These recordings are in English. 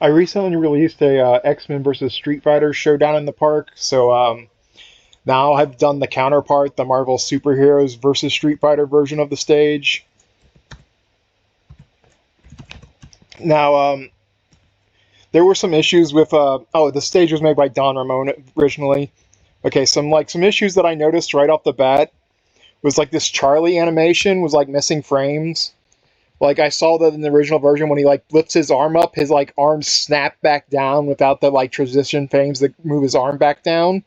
I recently released a X-Men versus Street Fighter Showdown in the park, so now I've done the counterpart, the Marvel Superheroes versus Street Fighter version of the stage. Now, there were some issues with the stage was made by DonRamon originally. Okay, some issues that I noticed right off the bat was like this Charlie animation was like missing frames. Like I saw that in the original version when he like lifts his arm up, his like arms snap back down without the like transition frames that move his arm back down.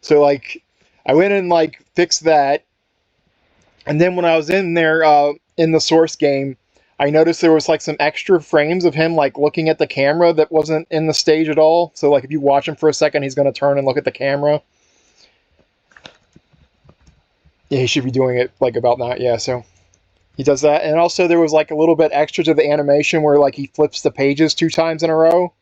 So like I went and like fixed that, and then when I was in there in the source game, I noticed there was like some extra frames of him like looking at the camera that wasn't in the stage at all. So like if you watch him for a second, he's going to turn and look at the camera. Yeah, he should be doing it like about that. Yeah, so he does that. And also there was like a little bit extra to the animation where like he flips the pages 2 times in a row.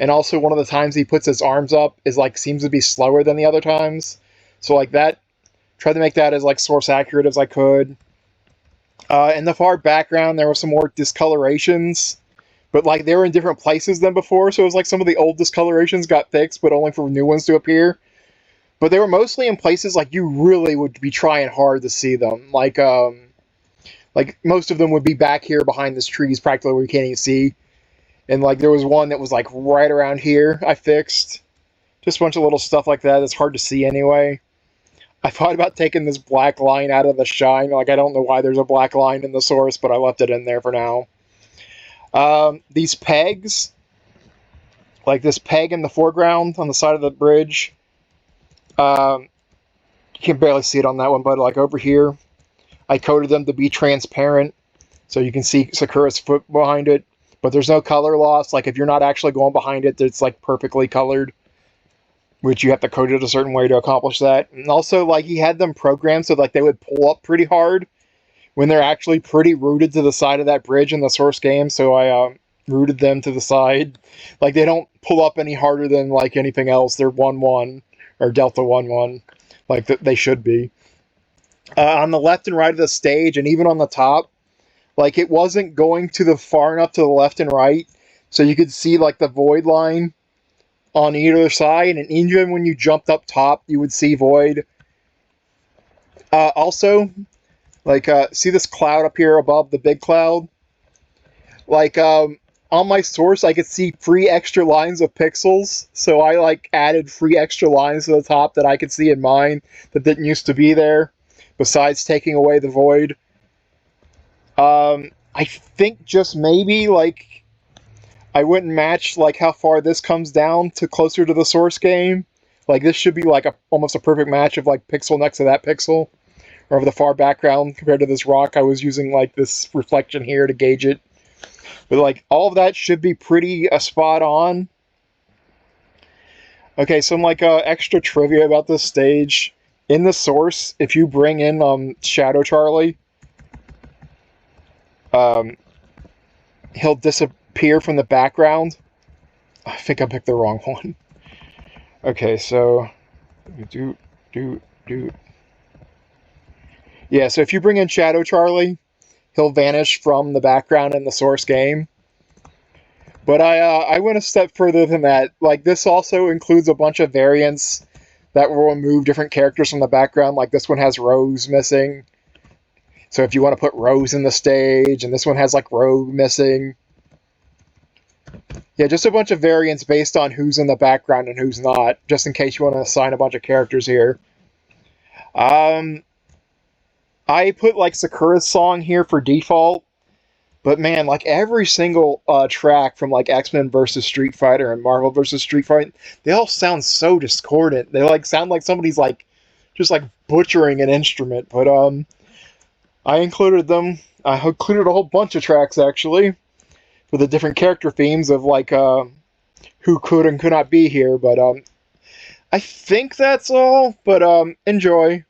And also one of the times he puts his arms up is like seems to be slower than the other times. So like that, tried to make that as like source accurate as I could. In the far background there were some more discolorations, but like they were in different places than before, so it was like some of the old discolorations got fixed, but only for new ones to appear. But they were mostly in places like you really would be trying hard to see them. Like most of them would be back here behind this trees, practically where you can't even see. And like there was one that was like right around here I fixed. Just a bunch of little stuff like that that's hard to see anyway. I thought about taking this black line out of the shine. Like I don't know why there's a black line in the source, but I left it in there for now. These pegs, like this peg in the foreground on the side of the bridge. You can barely see it on that one, but like over here, I coated them to be transparent, so you can see Sakura's foot behind it. But there's no color loss. Like if you're not actually going behind it, it's like perfectly colored, which you have to code it a certain way to accomplish that. And also, like he had them programmed so like they would pull up pretty hard when they're actually pretty rooted to the side of that bridge in the source game. So I rooted them to the side. Like they don't pull up any harder than like anything else. They're 1-1 or Delta 1-1, like they should be. On the left and right of the stage, and even on the top, like it wasn't going to the far enough to the left and right, so you could see like the void line on either side, and even when you jumped up top, you would see void. Also, like see this cloud up here above the big cloud? Like on my source, I could see free extra lines of pixels, so I like added free extra lines to the top that I could see in mine that didn't used to be there, besides taking away the void. I think just maybe like I wouldn't match like how far this comes down to closer to the source game. Like this should be like almost a perfect match of like pixel next to that pixel, or of the far background compared to this rock. I was using like this reflection here to gauge it. But like all of that should be pretty spot on. Okay, some like extra trivia about this stage. In the source, if you bring in Shadow Charlie, he'll disappear from the background. I think I picked the wrong one. Okay, so yeah, so if you bring in Shadow Charlie, he'll vanish from the background in the source game. But I went a step further than that. Like this also includes a bunch of variants that will remove different characters from the background. Like this one has Rose missing. So if you want to put Rose in the stage, and this one has like Rogue missing. Yeah, just a bunch of variants based on who's in the background and who's not, just in case you want to assign a bunch of characters here. I put like Sakura's song here for default, but man, like every single track from like X-Men versus Street Fighter and Marvel versus Street Fighter, they all sound so discordant. They like sound like somebody's like just like butchering an instrument. But I included them. I included a whole bunch of tracks actually for the different character themes of like who could and could not be here. But I think that's all. But enjoy.